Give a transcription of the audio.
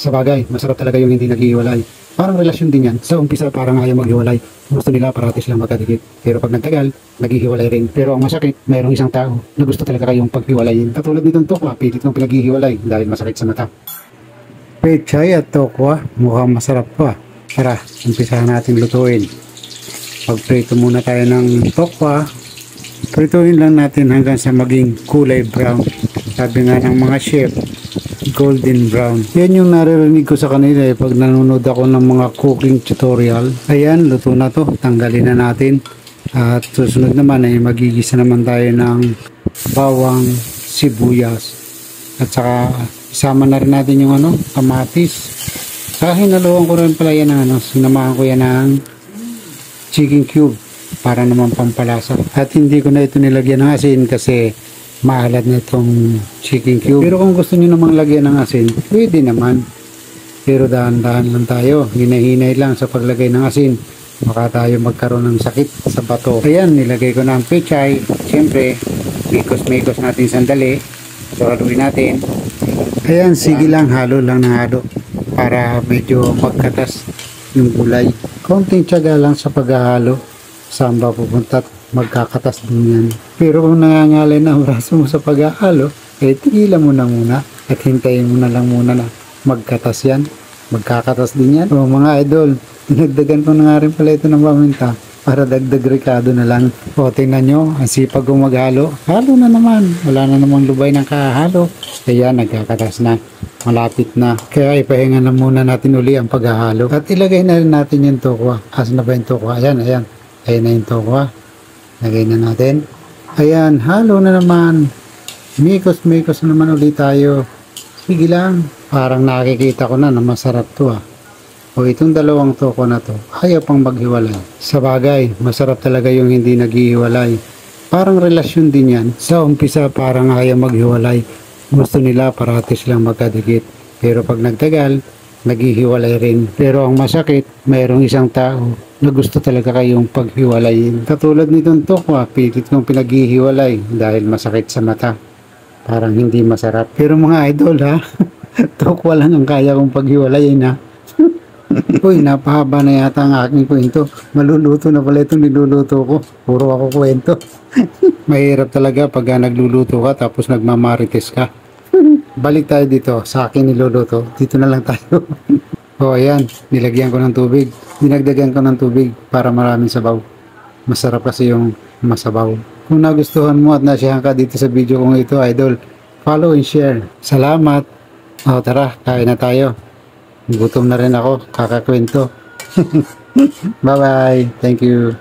Sa bagay, masarap talaga yung hindi naghihiwalay. Parang relasyon din yan. Sa umpisa parang ayaw maghiwalay. Gusto nila parati silang magkadikit. Pero pag nagtagal, naghihiwalay rin. Pero ang masakit, mayroong isang tao na gusto talaga kayong paghiwalayin. Katulad nitong tokwa, pilit mong pinaghihiwalay dahil masakit sa mata. Pechay at tokwa, mukhang masarap pa. Tara, umpisahan natin lutuin. Pagprito muna tayo ng tokwa. Prituin lang natin hanggang sa maging kulay brown. Sabi nga ng mga chef, golden brown. Yan yung naririnig ko sa kanila pag nanonood ako ng mga cooking tutorial. Ayan, luto na to. Tanggalin na natin. At susunod naman ay magigisa naman tayo ng bawang, sibuyas. At saka isama na rin natin yung kamatis. Saka hinaluan ko rin pala yan sinamahan ko yan ng chicken cube para naman pampalasa. At hindi ko na ito nilagyan ng asin kasi maalat na itong chicken cube. Pero kung gusto nyo namang lagyan ng asin, pwede naman. Pero dahan-dahan lang tayo. Hinahinay lang sa paglagay ng asin. Baka tayo magkaroon ng sakit sa bato. Ayan, nilagay ko na ang pechay. Siyempre, mikos-mikos natin sandali. So, haluin natin. Ayan, sige lang, halo lang ng halo. Para medyo magkatas yung gulay. Konting tiyaga lang sa paghahalo. Saan ba pupunta at magkakatas din yan. Pero kung nangangalay na braso mo sa paghahalo, tigilan mo na muna at hintayin mo na lang muna na magkatas yan. Magkakatas din yan. O mga idol, dinagdagan ko na nga rin pala ito ng paminta para dagdag rekado na lang. O tingnan nyo, ang sipag kong maghalo. Halo na naman. Wala na namang lubay ng kahalo. Kaya nagkakatas na. Malapit na. Kaya ipahinga na muna natin uli ang paghahalo. At ilagay na rin natin yung tokwa. Asan na ba yung tokwa? Ayan, ayan. Ayan na yung tokwa. Lagay na natin. Ayan, halo na naman. Mikos-mikos naman ulit tayo. Sige lang. Parang nakikita ko na masarap to O itong dalawang toko na to, ayaw pang maghiwalay. Sa bagay, masarap talaga yung hindi naghihiwalay. Parang relasyon din yan. Sa umpisa parang ayaw maghiwalay. Gusto nila parati silang magkadikit. Pero pag nagtagal, naghihiwalay rin. Pero ang masakit, mayroong isang tao na gusto talaga kayong paghiwalayin. Katulad nitong tokwa, pilit kong pinaghihiwalay dahil masakit sa mata. Parang hindi masarap. Pero mga idol tokwa lang ang kaya kong paghiwalayin Uy, napahaba na yata ang aking kwento. Maluluto na pala itong niluluto ko. Puro ako kwento. Mahirap talaga pag nagluluto ka tapos nagmamarites ka. Balik tayo dito sa akin niluluto. Dito na lang tayo. O ayan, nilagyan ko ng tubig. Dinagdagan ko ng tubig para maraming sabaw. Masarap kasi yung masabaw. Kung nagustuhan mo at nasiyahan ka dito sa video kong ito, idol, follow and share. Salamat. O tara, kain na tayo. Gutom na rin ako, kakakwento. Bye bye. Thank you.